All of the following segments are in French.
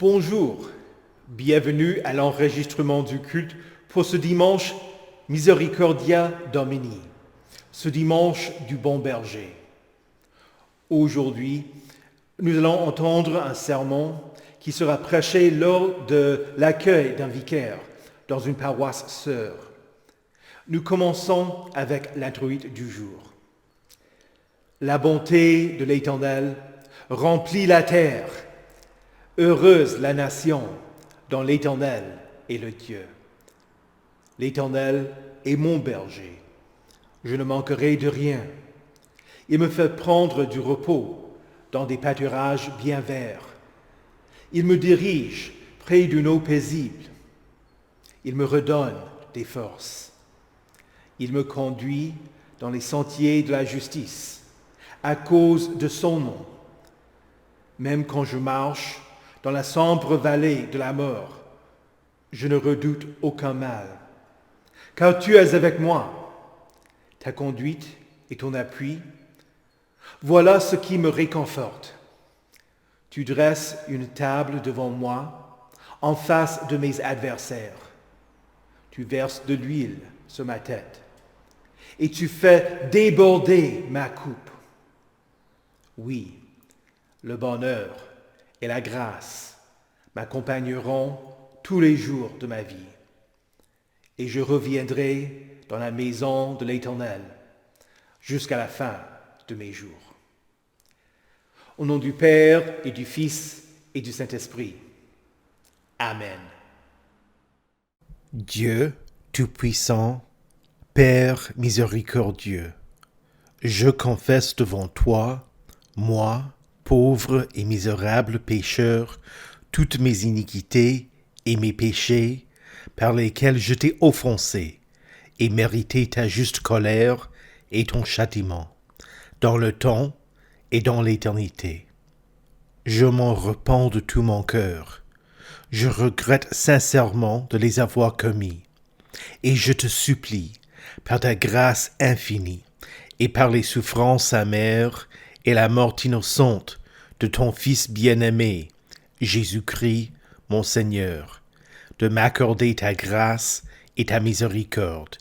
Bonjour, bienvenue à l'enregistrement du culte pour ce dimanche Misericordia Domini, ce dimanche du bon berger. Aujourd'hui, nous allons entendre un sermon qui sera prêché lors de l'accueil d'un vicaire dans une paroisse sœur. Nous commençons avec l'introïte du jour. La bonté de l'Éternel remplit la terre. Heureuse la nation dont l'Éternel est le Dieu. L'Éternel est mon berger. Je ne manquerai de rien. Il me fait prendre du repos dans des pâturages bien verts. Il me dirige près d'une eau paisible. Il me redonne des forces. Il me conduit dans les sentiers de la justice à cause de son nom. Même quand je marche dans la sombre vallée de la mort, je ne redoute aucun mal, car tu es avec moi. Ta conduite et ton appui, voilà ce qui me réconforte. Tu dresses une table devant moi, en face de mes adversaires. Tu verses de l'huile sur ma tête, et tu fais déborder ma coupe. Oui, le bonheur et la grâce m'accompagneront tous les jours de ma vie. Et je reviendrai dans la maison de l'Éternel jusqu'à la fin de mes jours. Au nom du Père et du Fils et du Saint-Esprit. Amen. Dieu Tout-Puissant, Père miséricordieux, je confesse devant toi, moi, pauvre et misérable pécheur, toutes mes iniquités et mes péchés par lesquels je t'ai offensé et mérité ta juste colère et ton châtiment, dans le temps et dans l'éternité. Je m'en repens de tout mon cœur. Je regrette sincèrement de les avoir commis, et je te supplie, par ta grâce infinie et par les souffrances amères et la mort innocente de ton Fils bien-aimé, Jésus-Christ, mon Seigneur, de m'accorder ta grâce et ta miséricorde.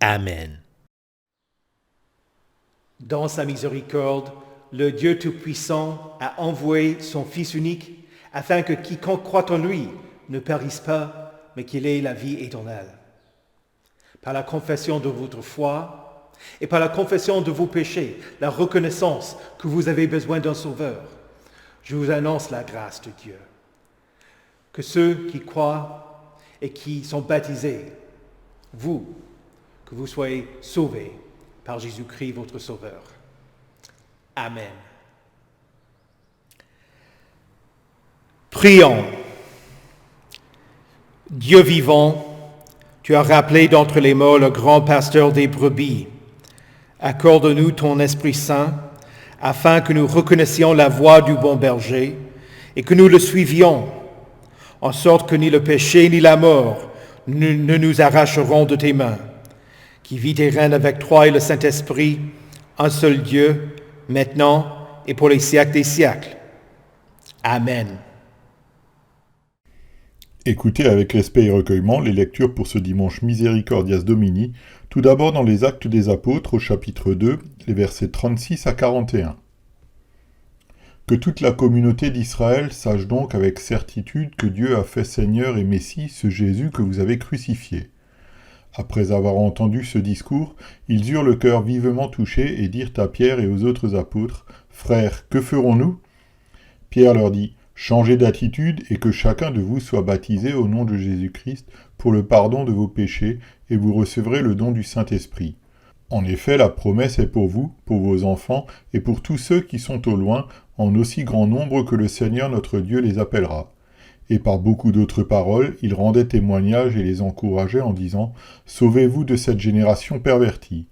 Amen. Dans sa miséricorde, le Dieu Tout-Puissant a envoyé son Fils unique afin que quiconque croit en lui ne périsse pas, mais qu'il ait la vie éternelle. Par la confession de votre foi et par la confession de vos péchés, la reconnaissance que vous avez besoin d'un sauveur, je vous annonce la grâce de Dieu. Que ceux qui croient et qui sont baptisés, que vous soyez sauvés par Jésus-Christ, votre Sauveur. Amen. Prions. Dieu vivant, tu as rappelé d'entre les morts le grand pasteur des brebis. Accorde-nous ton Esprit Saint, afin que nous reconnaissions la voie du bon berger et que nous le suivions, en sorte que ni le péché ni la mort ne nous arracheront de tes mains, qui vis et règne avec toi et le Saint-Esprit, un seul Dieu, maintenant et pour les siècles des siècles. Amen. Écoutez avec respect et recueillement les lectures pour ce dimanche Misericordias Domini, tout d'abord dans les Actes des Apôtres au chapitre 2, les versets 36 à 41. Que toute la communauté d'Israël sache donc avec certitude que Dieu a fait Seigneur et Messie ce Jésus que vous avez crucifié. Après avoir entendu ce discours, ils eurent le cœur vivement touché et dirent à Pierre et aux autres apôtres, « Frères, que ferons-nous » Pierre leur dit, « Changez d'attitude et que chacun de vous soit baptisé au nom de Jésus-Christ pour le pardon de vos péchés, et vous recevrez le don du Saint-Esprit. En effet, la promesse est pour vous, pour vos enfants, et pour tous ceux qui sont au loin, en aussi grand nombre que le Seigneur notre Dieu les appellera. » Et par beaucoup d'autres paroles, il rendait témoignage et les encourageait en disant « Sauvez-vous de cette génération pervertie ».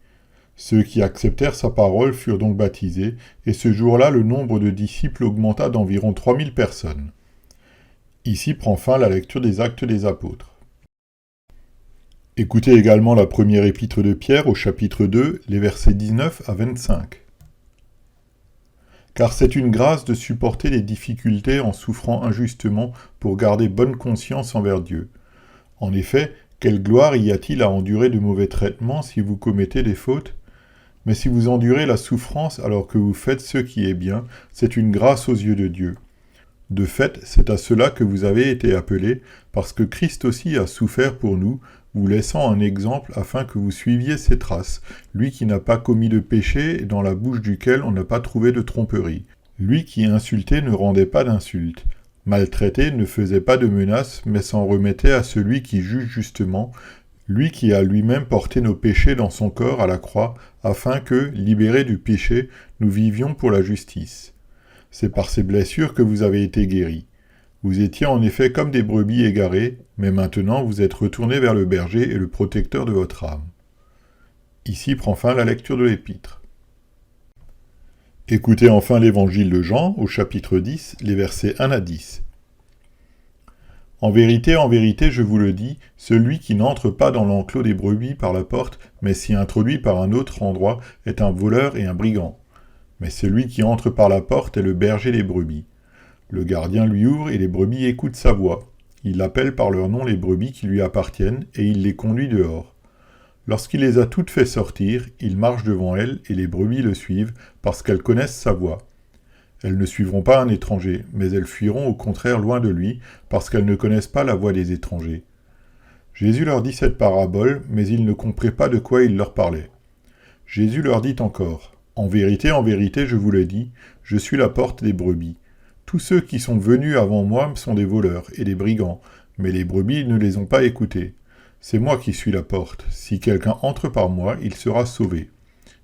Ceux qui acceptèrent sa parole furent donc baptisés, et ce jour-là, le nombre de disciples augmenta d'environ 3000 personnes. Ici prend fin la lecture des Actes des Apôtres. Écoutez également la première épître de Pierre au chapitre 2, les versets 19 à 25. car c'est une grâce de supporter les difficultés en souffrant injustement pour garder bonne conscience envers Dieu. En effet, quelle gloire y a-t-il à endurer de mauvais traitements si vous commettez des fautes ? Mais si vous endurez la souffrance alors que vous faites ce qui est bien, c'est une grâce aux yeux de Dieu. De fait, c'est à cela que vous avez été appelés, parce que Christ aussi a souffert pour nous, vous laissant un exemple afin que vous suiviez ses traces, lui qui n'a pas commis de péché et dans la bouche duquel on n'a pas trouvé de tromperie. Lui qui insultait ne rendait pas d'insultes, maltraité ne faisait pas de menaces, mais s'en remettait à celui qui juge justement, lui qui a lui-même porté nos péchés dans son corps à la croix, afin que, libérés du péché, nous vivions pour la justice. C'est par ces blessures que vous avez été guéris. Vous étiez en effet comme des brebis égarées, mais maintenant vous êtes retournés vers le berger et le protecteur de votre âme. Ici prend fin la lecture de l'Épître. Écoutez enfin l'Évangile de Jean, au chapitre 10, les versets 1 à 10. En vérité, je vous le dis, celui qui n'entre pas dans l'enclos des brebis par la porte, mais s'y introduit par un autre endroit, est un voleur et un brigand. Mais celui qui entre par la porte est le berger des brebis. Le gardien lui ouvre et les brebis écoutent sa voix. Il appelle par leur nom les brebis qui lui appartiennent et il les conduit dehors. Lorsqu'il les a toutes fait sortir, il marche devant elles et les brebis le suivent parce qu'elles connaissent sa voix. Elles ne suivront pas un étranger, mais elles fuiront au contraire loin de lui parce qu'elles ne connaissent pas la voix des étrangers. Jésus leur dit cette parabole, mais ils ne comprenaient pas de quoi il leur parlait. Jésus leur dit encore, « En vérité, je vous le dis, je suis la porte des brebis. Tous ceux qui sont venus avant moi sont des voleurs et des brigands, mais les brebis ne les ont pas écoutés. C'est moi qui suis la porte. Si quelqu'un entre par moi, il sera sauvé.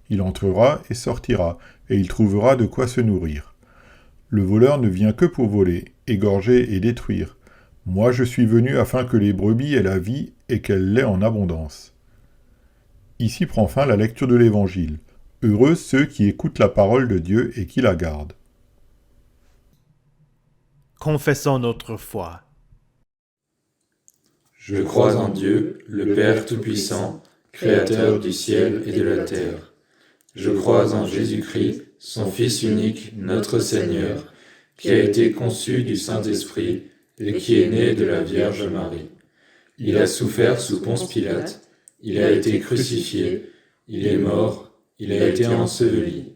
Il entrera et sortira, et il trouvera de quoi se nourrir. Le voleur ne vient que pour voler, égorger et détruire. Moi je suis venu afin que les brebis aient la vie et qu'elles l'aient en abondance. » Ici prend fin la lecture de l'Évangile. Heureux ceux qui écoutent la parole de Dieu et qui la gardent. Confessons notre foi. Je crois en Dieu, le Père Tout-Puissant, Créateur du ciel et de la terre. Je crois en Jésus-Christ, son Fils unique, notre Seigneur, qui a été conçu du Saint-Esprit et qui est né de la Vierge Marie. Il a souffert sous Ponce Pilate, il a été crucifié, il est mort, il a été enseveli,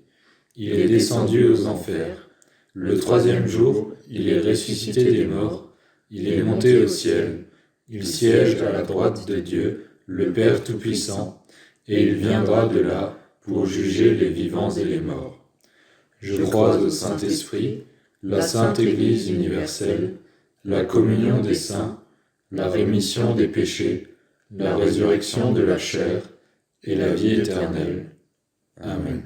il est descendu aux enfers. Le troisième jour, il est ressuscité des morts, il est monté au ciel, il siège à la droite de Dieu, le Père Tout-Puissant, et il viendra de là pour juger les vivants et les morts. Je crois au Saint-Esprit, la Sainte Église universelle, la communion des saints, la rémission des péchés, la résurrection de la chair et la vie éternelle. Amen.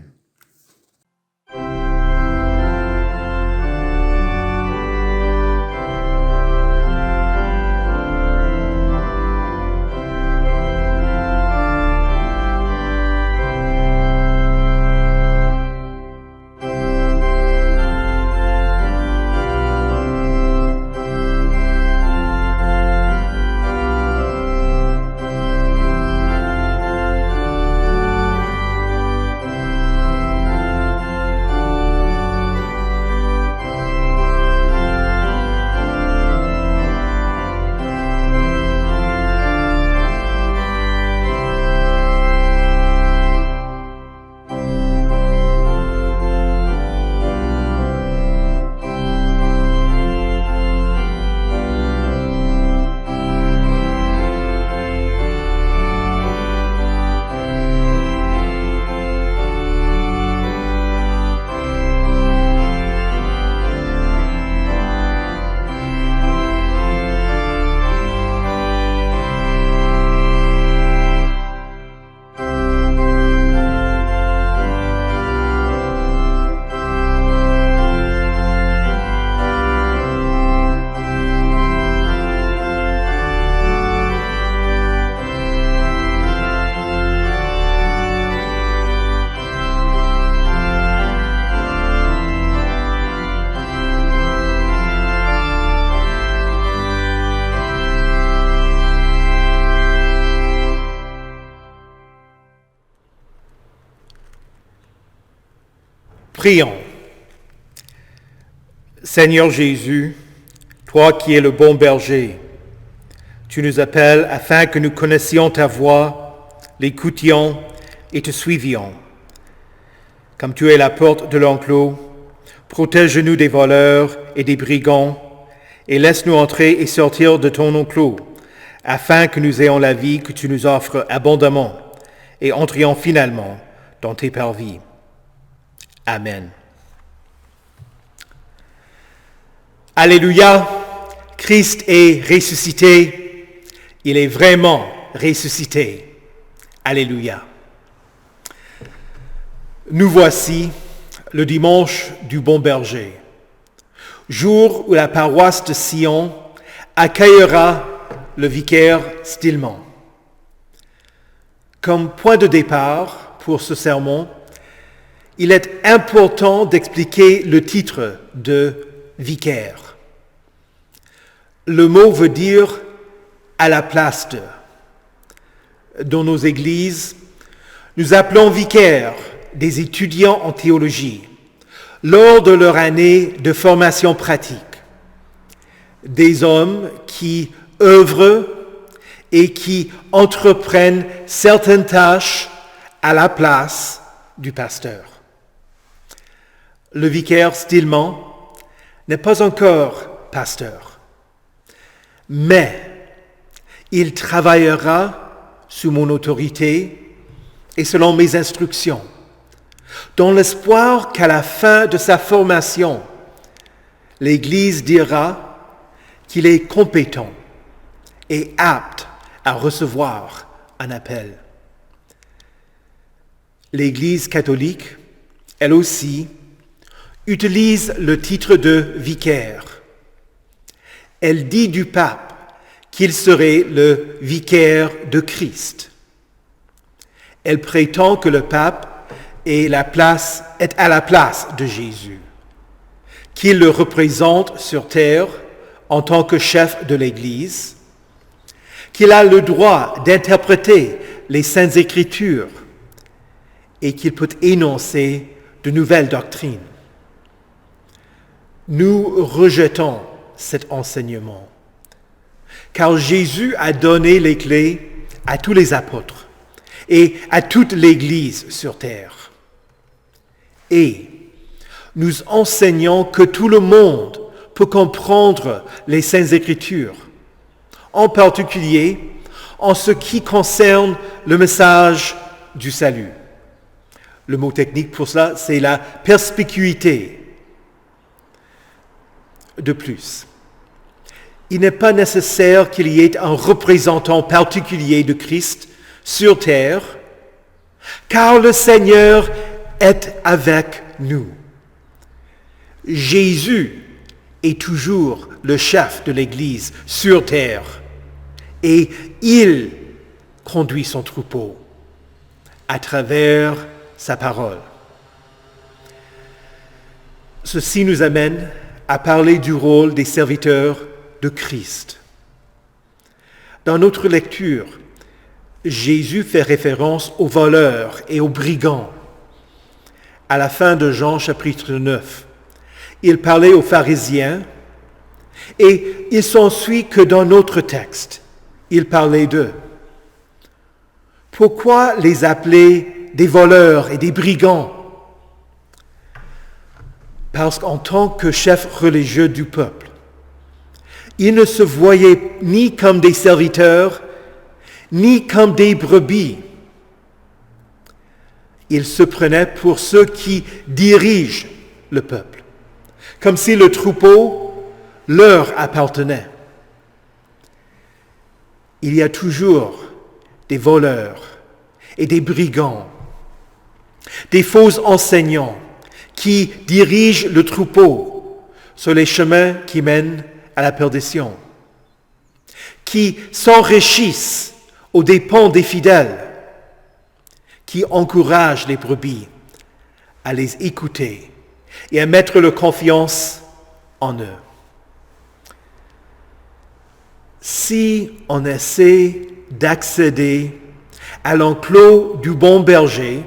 Prions. Seigneur Jésus, toi qui es le bon berger, tu nous appelles afin que nous connaissions ta voix, l'écoutions et te suivions. Comme tu es la porte de l'enclos, protège-nous des voleurs et des brigands et laisse-nous entrer et sortir de ton enclos, afin que nous ayons la vie que tu nous offres abondamment et entrions finalement dans tes parvis. Amen. Alléluia, Christ est ressuscité, il est vraiment ressuscité. Alléluia. Nous voici le dimanche du Bon Berger, jour où la paroisse de Sion accueillera le vicaire Stillman. Comme point de départ pour ce sermon, il est important d'expliquer le titre de vicaire. Le mot veut dire « à la place de ». Dans nos églises, nous appelons vicaires des étudiants en théologie lors de leur année de formation pratique, des hommes qui œuvrent et qui entreprennent certaines tâches à la place du pasteur. Le vicaire Stillman n'est pas encore pasteur, mais il travaillera sous mon autorité et selon mes instructions, dans l'espoir qu'à la fin de sa formation, l'Église dira qu'il est compétent et apte à recevoir un appel. L'Église catholique, elle aussi, utilise le titre de vicaire. Elle dit du pape qu'il serait le vicaire de Christ. Elle prétend que le pape est à la place de Jésus, qu'il le représente sur terre en tant que chef de l'Église, qu'il a le droit d'interpréter les Saintes Écritures et qu'il peut énoncer de nouvelles doctrines. Nous rejetons cet enseignement, car Jésus a donné les clés à tous les apôtres et à toute l'Église sur terre. Et nous enseignons que tout le monde peut comprendre les Saintes Écritures, en particulier en ce qui concerne le message du salut. Le mot technique pour cela, c'est la perspicuité. De plus, il n'est pas nécessaire qu'il y ait un représentant particulier de Christ sur terre, car le Seigneur est avec nous. Jésus est toujours le chef de l'Église sur terre et il conduit son troupeau à travers sa parole. Ceci nous amène à parler du rôle des serviteurs de Christ. Dans notre lecture, Jésus fait référence aux voleurs et aux brigands. À la fin de Jean chapitre 9, il parlait aux pharisiens et il s'ensuit que dans notre texte, il parlait d'eux. Pourquoi les appeler des voleurs et des brigands? Parce qu'en tant que chef religieux du peuple, ils ne se voyaient ni comme des serviteurs, ni comme des brebis. Ils se prenaient pour ceux qui dirigent le peuple, comme si le troupeau leur appartenait. Il y a toujours des voleurs et des brigands, des faux enseignants qui dirigent le troupeau sur les chemins qui mènent à la perdition, qui s'enrichissent aux dépens des fidèles, qui encouragent les brebis à les écouter et à mettre leur confiance en eux. Si on essaie d'accéder à l'enclos du bon berger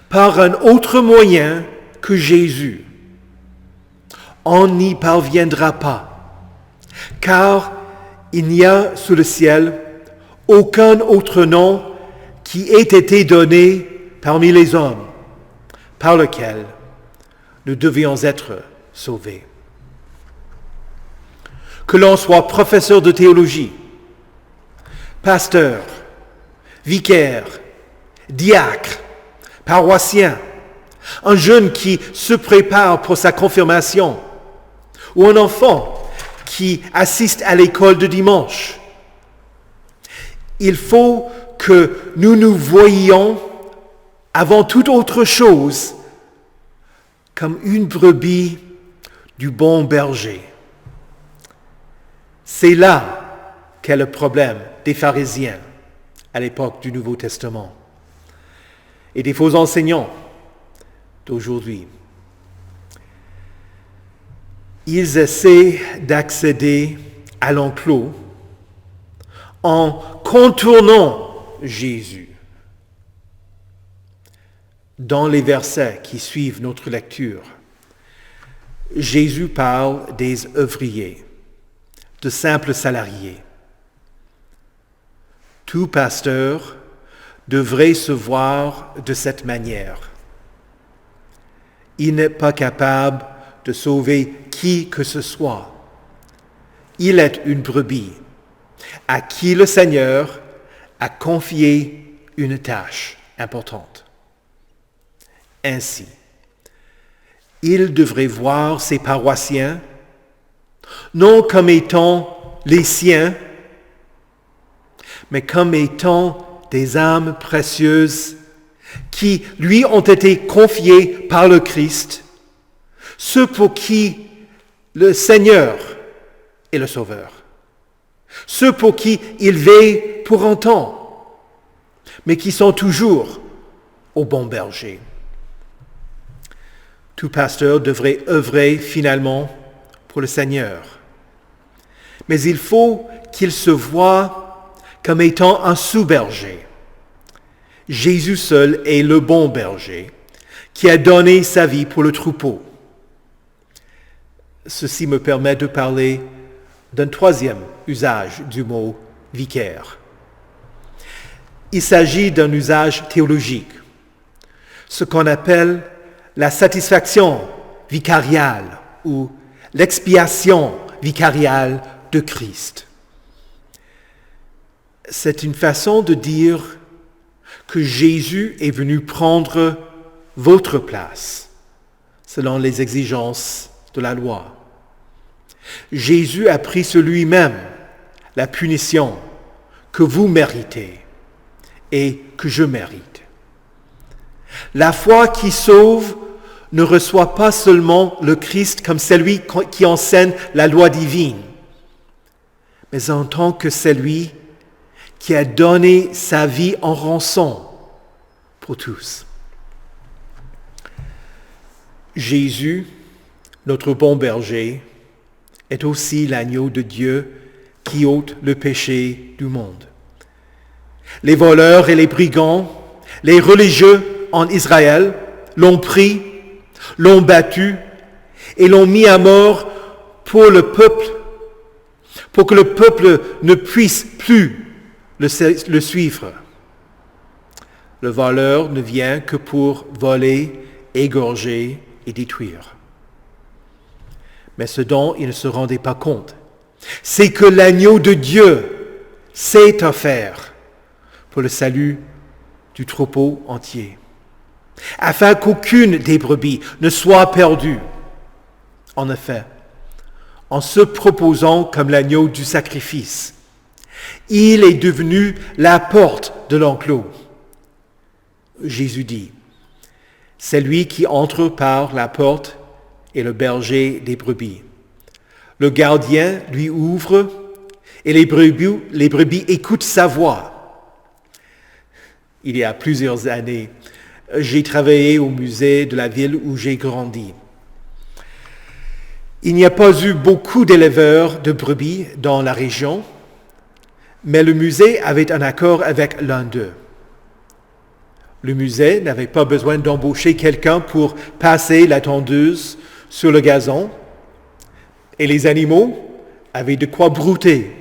par un autre moyen que Jésus, on n'y parviendra pas, car il n'y a sous le ciel aucun autre nom qui ait été donné parmi les hommes, par lequel nous devions être sauvés. Que l'on soit professeur de théologie, pasteur, vicaire, diacre, paroissien, un jeune qui se prépare pour sa confirmation, ou un enfant qui assiste à l'école de dimanche. Il faut que nous nous voyions, avant toute autre chose, comme une brebis du bon berger. C'est là qu'est le problème des pharisiens à l'époque du Nouveau Testament et des faux enseignants d'aujourd'hui. Ils essaient d'accéder à l'enclos en contournant Jésus. Dans les versets qui suivent notre lecture, Jésus parle des ouvriers, de simples salariés. Tout pasteur devrait se voir de cette manière. Il n'est pas capable de sauver qui que ce soit. Il est une brebis à qui le Seigneur a confié une tâche importante. Ainsi, il devrait voir ses paroissiens non comme étant les siens, mais comme étant des âmes précieuses qui lui ont été confiées par le Christ, ceux pour qui le Seigneur est le Sauveur, ceux pour qui il veille pour un temps, mais qui sont toujours au bon berger. Tout pasteur devrait œuvrer finalement pour le Seigneur. Mais il faut qu'il se voie comme étant un sous-berger. Jésus seul est le bon berger qui a donné sa vie pour le troupeau. Ceci me permet de parler d'un troisième usage du mot vicaire. Il s'agit d'un usage théologique, ce qu'on appelle la satisfaction vicariale ou l'expiation vicariale de Christ. C'est une façon de dire que Jésus est venu prendre votre place, selon les exigences de la loi. Jésus a pris sur lui-même la punition que vous méritez et que je mérite. La foi qui sauve ne reçoit pas seulement le Christ comme celui qui enseigne la loi divine, mais en tant que celui qui a donné sa vie en rançon pour tous. Jésus, notre bon berger, est aussi l'agneau de Dieu qui ôte le péché du monde. Les voleurs et les brigands, les religieux en Israël l'ont pris, l'ont battu et l'ont mis à mort pour que le peuple ne puisse plus le suivre. Le voleur ne vient que pour voler, égorger et détruire. Mais ce dont il ne se rendait pas compte, c'est que l'agneau de Dieu s'est offert pour le salut du troupeau entier, afin qu'aucune des brebis ne soit perdue. En effet, en se proposant comme l'agneau du sacrifice, il est devenu la porte de l'enclos. Jésus dit, « Celui qui entre par la porte est le berger des brebis. Le gardien lui ouvre et les brebis écoutent sa voix. » Il y a plusieurs années, j'ai travaillé au musée de la ville où j'ai grandi. Il n'y a pas eu beaucoup d'éleveurs de brebis dans la région, mais le musée avait un accord avec l'un d'eux. Le musée n'avait pas besoin d'embaucher quelqu'un pour passer la tondeuse sur le gazon et les animaux avaient de quoi brouter.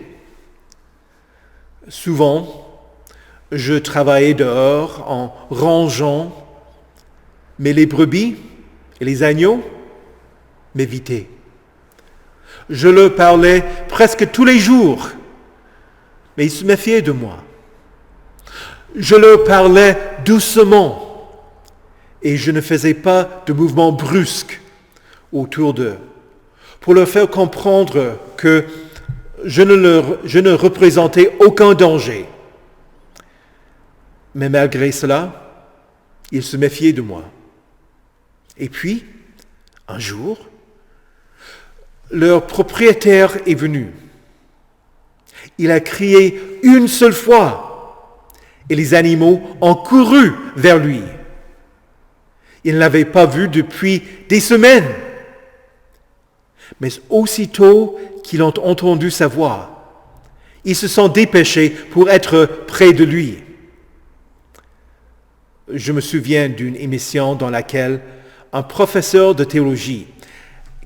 Souvent, je travaillais dehors en rangeant, mais les brebis et les agneaux m'évitaient. Je leur parlais presque tous les jours, mais ils se méfiaient de moi. Je leur parlais doucement et je ne faisais pas de mouvements brusques autour d'eux pour leur faire comprendre que je ne représentais aucun danger. Mais malgré cela, ils se méfiaient de moi. Et puis, un jour, leur propriétaire est venu. Il a crié une seule fois et les animaux ont couru vers lui. Ils ne l'avaient pas vu depuis des semaines. Mais aussitôt qu'ils ont entendu sa voix, ils se sont dépêchés pour être près de lui. Je me souviens d'une émission dans laquelle un professeur de théologie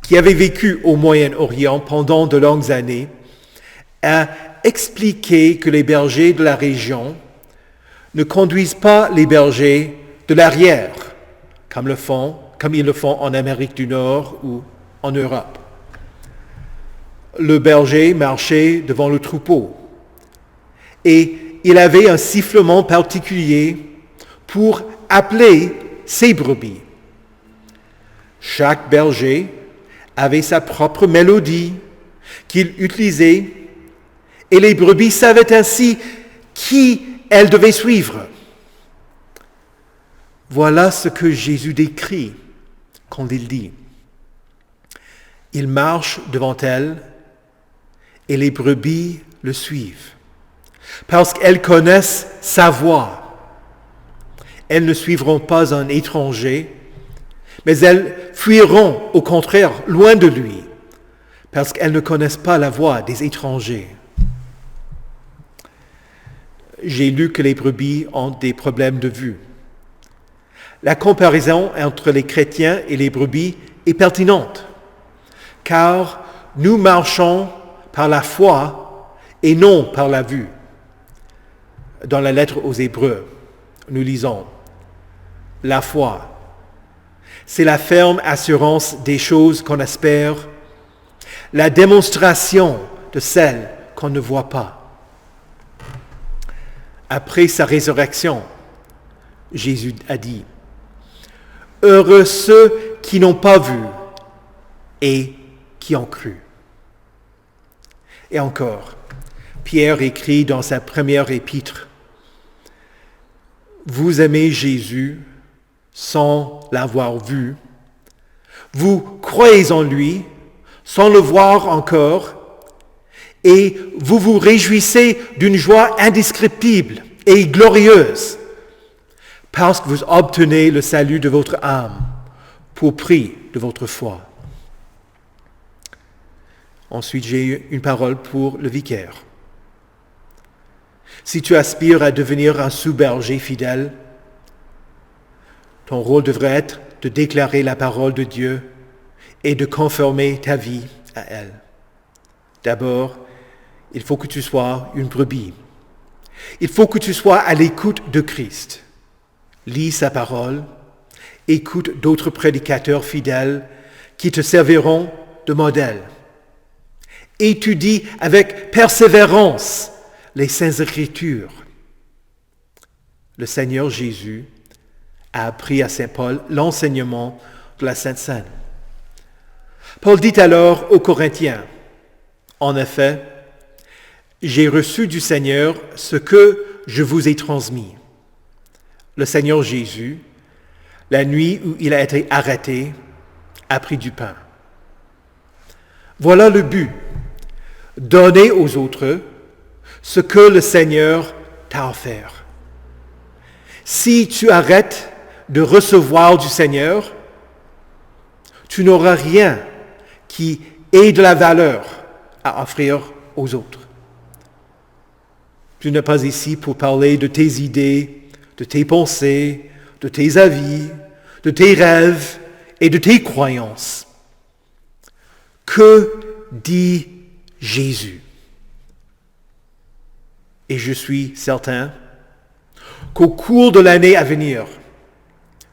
qui avait vécu au Moyen-Orient pendant de longues années a expliqué que les bergers de la région ne conduisent pas les bergers de l'arrière, comme ils le font en Amérique du Nord ou en Europe. Le berger marchait devant le troupeau et il avait un sifflement particulier pour appeler ses brebis. Chaque berger avait sa propre mélodie qu'il utilisait et les brebis savaient ainsi qui elles devaient suivre. Voilà ce que Jésus décrit quand il dit « Il marche devant elles et les brebis le suivent, parce qu'elles connaissent sa voix. Elles ne suivront pas un étranger, mais elles fuiront au contraire loin de lui, parce qu'elles ne connaissent pas la voix des étrangers. » J'ai lu que les brebis ont des problèmes de vue. La comparaison entre les chrétiens et les brebis est pertinente, car nous marchons par la foi et non par la vue. Dans la lettre aux Hébreux, nous lisons « La foi, c'est la ferme assurance des choses qu'on espère, la démonstration de celles qu'on ne voit pas. » Après sa résurrection, Jésus a dit « Heureux ceux qui n'ont pas vu et qui ont cru. » Et encore, Pierre écrit dans sa première épître « Vous aimez Jésus sans l'avoir vu. Vous croyez en lui sans le voir encore. Et vous vous réjouissez d'une joie indescriptible et glorieuse parce que vous obtenez le salut de votre âme pour prix de votre foi. » Ensuite, j'ai une parole pour le vicaire. Si tu aspires à devenir un sous-berger fidèle, ton rôle devrait être de déclarer la parole de Dieu et de conformer ta vie à elle. D'abord, il faut que tu sois une brebis. Il faut que tu sois à l'écoute de Christ. Lis sa parole, écoute d'autres prédicateurs fidèles qui te serviront de modèle. Étudie avec persévérance les Saintes Écritures. Le Seigneur Jésus a appris à Saint Paul l'enseignement de la Sainte Seine. Paul dit alors aux Corinthiens, « En effet, j'ai reçu du Seigneur ce que je vous ai transmis. Le Seigneur Jésus, la nuit où il a été arrêté, a pris du pain. Voilà le but, donner aux autres ce que le Seigneur t'a offert. Si tu arrêtes de recevoir du Seigneur, tu n'auras rien qui ait de la valeur à offrir aux autres. Tu n'es pas ici pour parler de tes idées, de tes pensées, de tes avis, de tes rêves et de tes croyances. Que dit Jésus. Et je suis certain qu'au cours de l'année à venir,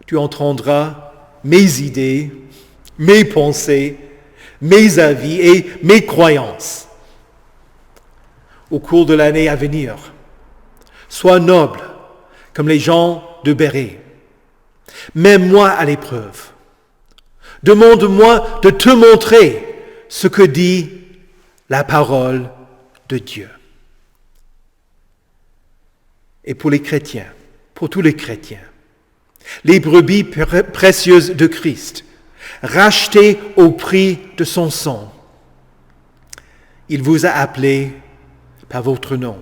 tu entendras mes idées, mes pensées, mes avis et mes croyances. Au cours de l'année à venir, sois noble comme les gens de Bérée. Mets-moi à l'épreuve. Demande-moi de te montrer ce que dit la parole de Dieu. Et pour les chrétiens, pour tous les chrétiens, les brebis précieuses de Christ, rachetées au prix de son sang, il vous a appelés par votre nom,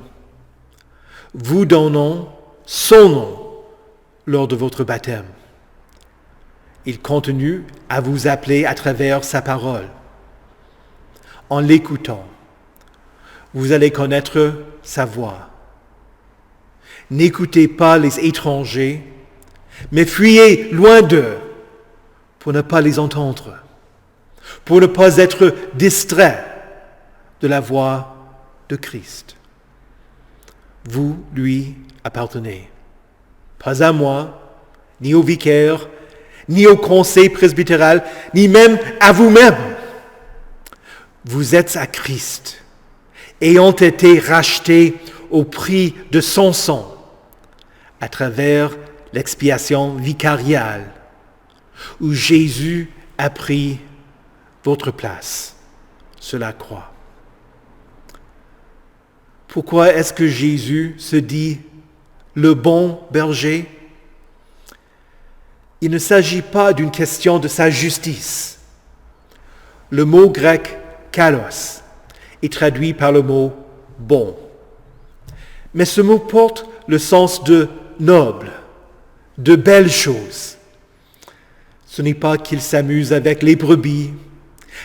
vous donnant son nom lors de votre baptême. Il continue à vous appeler à travers sa parole. En l'écoutant, vous allez connaître sa voix. N'écoutez pas les étrangers, mais fuyez loin d'eux pour ne pas les entendre, pour ne pas être distrait de la voix de Christ. Vous lui appartenez, pas à moi, ni au vicaire, ni au conseil presbytéral, ni même à vous-même. Vous êtes à Christ, ayant été rachetés au prix de son sang, à travers l'expiation vicariale, où Jésus a pris votre place sur la croix. Pourquoi est-ce que Jésus se dit le bon berger? Il ne s'agit pas d'une question de sa justice. Le mot grec « kalos » est traduit par le mot « bon ». Mais ce mot porte le sens de « noble », de « belles choses ». Ce n'est pas qu'il s'amuse avec les brebis,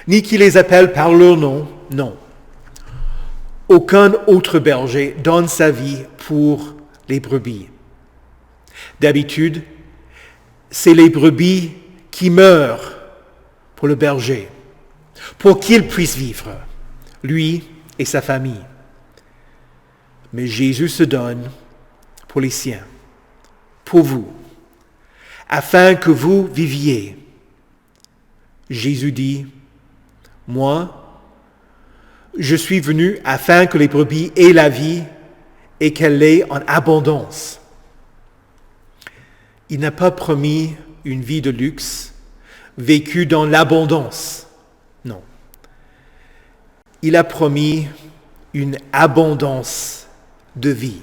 ni qu'il les appelle par leur nom, non. Aucun autre berger donne sa vie pour les brebis. D'habitude, c'est les brebis qui meurent pour le berger, pour qu'il puisse vivre, lui et sa famille. Mais Jésus se donne pour les siens, pour vous, afin que vous viviez. Jésus dit, « Moi, je suis venu afin que les brebis aient la vie et qu'elle l'ait en abondance. » Il n'a pas promis une vie de luxe, vécue dans l'abondance. Non. Il a promis une abondance de vie.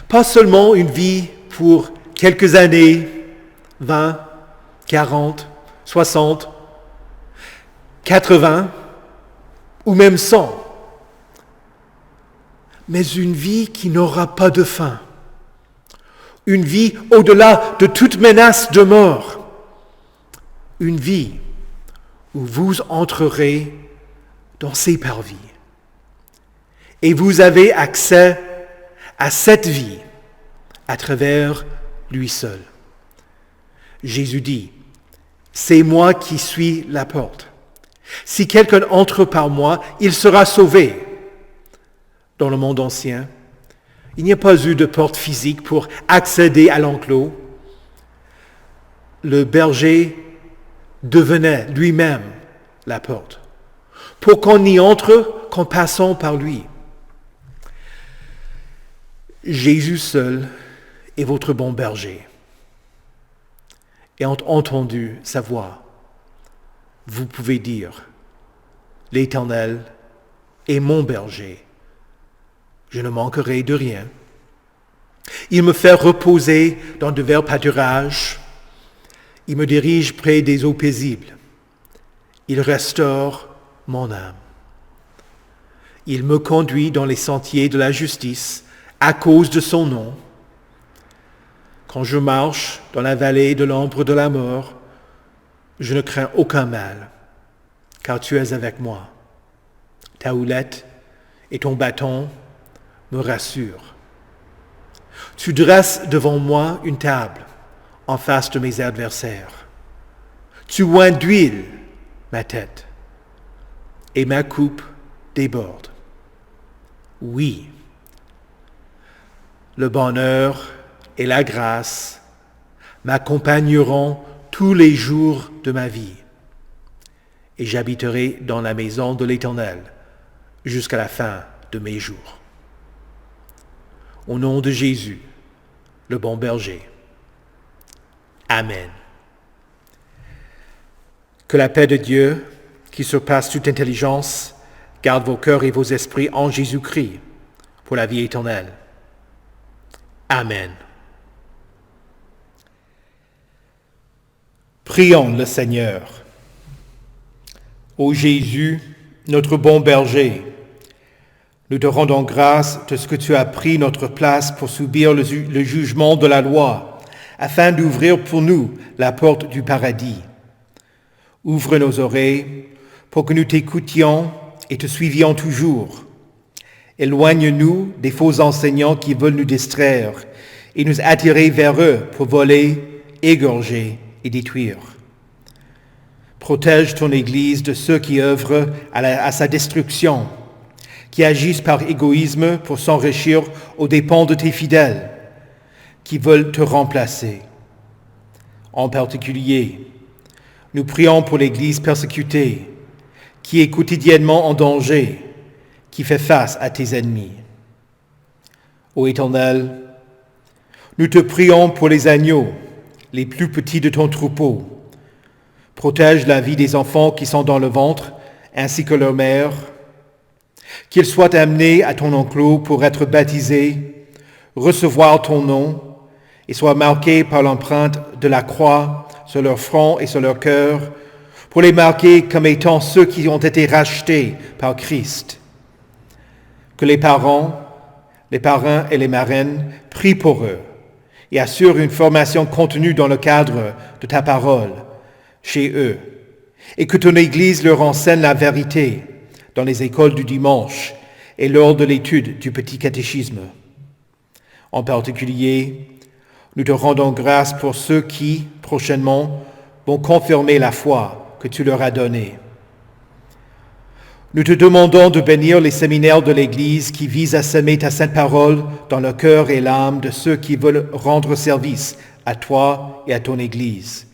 Pas seulement une vie pour quelques années, 20, 40, 60, 80 ou même 100, mais une vie qui n'aura pas de fin. Une vie au-delà de toute menace de mort. Une vie où vous entrerez dans ses parvis. Et vous avez accès à cette vie à travers lui seul. Jésus dit, « C'est moi qui suis la porte. Si quelqu'un entre par moi, il sera sauvé. » Dans le monde ancien, il n'y a pas eu de porte physique pour accéder à l'enclos. Le berger devenait lui-même la porte, pour qu'on n'y entre qu'en passant par lui. Jésus seul est votre bon berger. Ayant entendu sa voix, vous pouvez dire, « L'Éternel est mon berger. Je ne manquerai de rien. Il me fait reposer dans de verts pâturages. Il me dirige près des eaux paisibles. Il restaure mon âme. Il me conduit dans les sentiers de la justice à cause de son nom. Quand je marche dans la vallée de l'ombre de la mort, je ne crains aucun mal, car tu es avec moi. Ta houlette et ton bâton me rassurent. Tu dresses devant moi une table en face de mes adversaires. Tu oins d'huile ma tête. et ma coupe déborde. Oui, le bonheur et la grâce m'accompagneront tous les jours de ma vie, et j'habiterai dans la maison de l'Éternel jusqu'à la fin de mes jours. Au nom de Jésus, le bon berger. Amen. Que la paix de Dieu, qui surpasse toute intelligence, garde vos cœurs et vos esprits en Jésus-Christ pour la vie éternelle. Amen. Prions le Seigneur. Ô Jésus, notre bon berger, nous te rendons grâce de ce que tu as pris notre place pour subir le jugement de la loi, afin d'ouvrir pour nous la porte du paradis. Ouvre nos oreilles pour que nous t'écoutions et te suivions toujours. Éloigne-nous des faux enseignants qui veulent nous distraire et nous attirer vers eux pour voler, égorger et détruire. Protège ton Église de ceux qui œuvrent à sa destruction, qui agissent par égoïsme pour s'enrichir aux dépens de tes fidèles, qui veulent te remplacer. En particulier, nous prions pour l'Église persécutée, qui est quotidiennement en danger, qui fait face à tes ennemis. Ô Éternel, nous te prions pour les agneaux, les plus petits de ton troupeau. Protège la vie des enfants qui sont dans le ventre, ainsi que leur mère. Qu'ils soient amenés à ton enclos pour être baptisés, recevoir ton nom, et soient marqués par l'empreinte de la croix sur leur front et sur leur cœur, pour les marquer comme étant ceux qui ont été rachetés par Christ. Que les parrains et les marraines prient pour eux et assurent une formation contenue dans le cadre de ta parole chez eux, et que ton Église leur enseigne la vérité dans les écoles du dimanche et lors de l'étude du petit catéchisme. En particulier, nous te rendons grâce pour ceux qui, prochainement, vont confirmer la foi que tu leur as donnée. Nous te demandons de bénir les séminaires de l'Église qui visent à semer ta sainte parole dans le cœur et l'âme de ceux qui veulent rendre service à toi et à ton Église.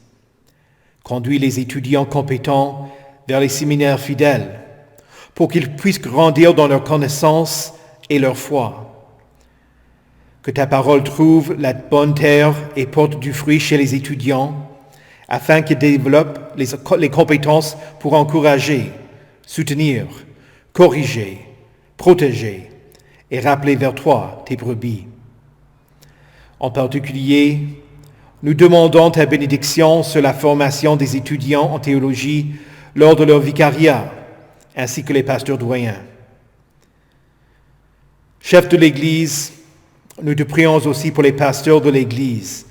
Conduis les étudiants compétents vers les séminaires fidèles pour qu'ils puissent grandir dans leur connaissance et leur foi. Que ta parole trouve la bonne terre et porte du fruit chez les étudiants, afin qu'ils développent les compétences pour encourager, soutenir, corriger, protéger et rappeler vers toi tes brebis. En particulier, nous demandons ta bénédiction sur la formation des étudiants en théologie lors de leur vicariat, ainsi que les pasteurs doyens. Chef de l'Église, nous te prions aussi pour les pasteurs de l'Église,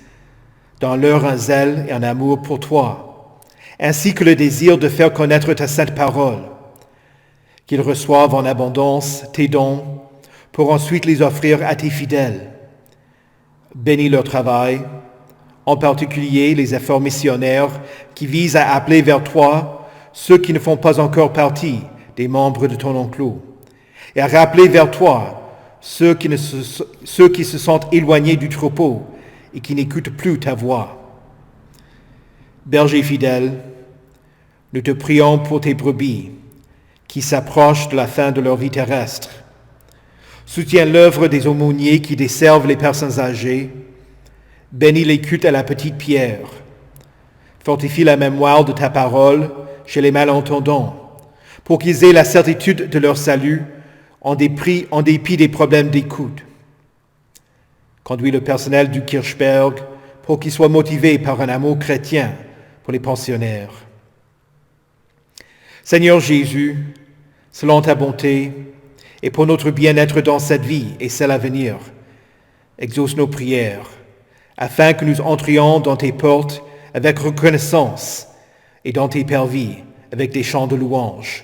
dans leur zèle et un amour pour toi, ainsi que le désir de faire connaître ta sainte parole, qu'ils reçoivent en abondance tes dons pour ensuite les offrir à tes fidèles. Bénis leur travail, en particulier les efforts missionnaires qui visent à appeler vers toi ceux qui ne font pas encore partie des membres de ton enclos, et à rappeler vers toi ceux qui se sentent éloignés du troupeau et qui n'écoutent plus ta voix. Berger fidèle, nous te prions pour tes brebis qui s'approchent de la fin de leur vie terrestre. Soutiens l'œuvre des aumôniers qui desservent les personnes âgées. Bénis les cultes à la petite pierre. Fortifie la mémoire de ta parole chez les malentendants, pour qu'ils aient la certitude de leur salut en dépit des problèmes d'écoute. Conduis le personnel du Kirchberg pour qu'il soit motivé par un amour chrétien pour les pensionnaires. Seigneur Jésus, selon ta bonté et pour notre bien-être dans cette vie et celle à venir, exauce nos prières, afin que nous entrions dans tes portes avec reconnaissance et dans tes parvis avec des chants de louange.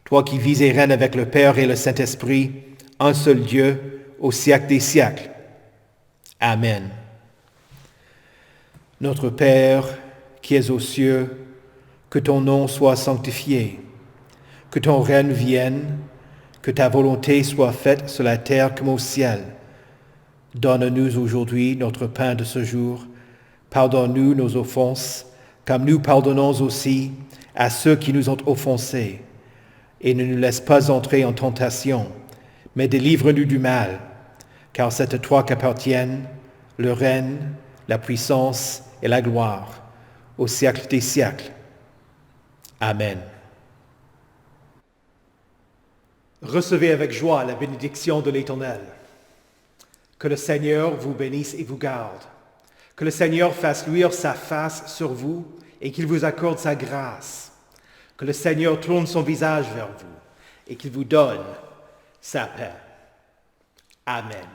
Toi qui vis et règnes avec le Père et le Saint-Esprit, un seul Dieu, au siècle des siècles. Amen. Notre Père, qui es aux cieux, que ton nom soit sanctifié, Que ton règne vienne, que ta volonté soit faite sur la terre comme au ciel. Donne-nous aujourd'hui notre pain de ce jour. Pardonne-nous nos offenses, comme nous pardonnons aussi à ceux qui nous ont offensés. Et ne nous laisse pas entrer en tentation, mais délivre-nous du mal, car c'est à toi qu'appartiennent le règne, la puissance et la gloire, au siècle des siècles. Amen. Recevez avec joie la bénédiction de l'Éternel. Que le Seigneur vous bénisse et vous garde. Que le Seigneur fasse luire sa face sur vous et qu'il vous accorde sa grâce. Que le Seigneur tourne son visage vers vous et qu'il vous donne sa paix. Amen.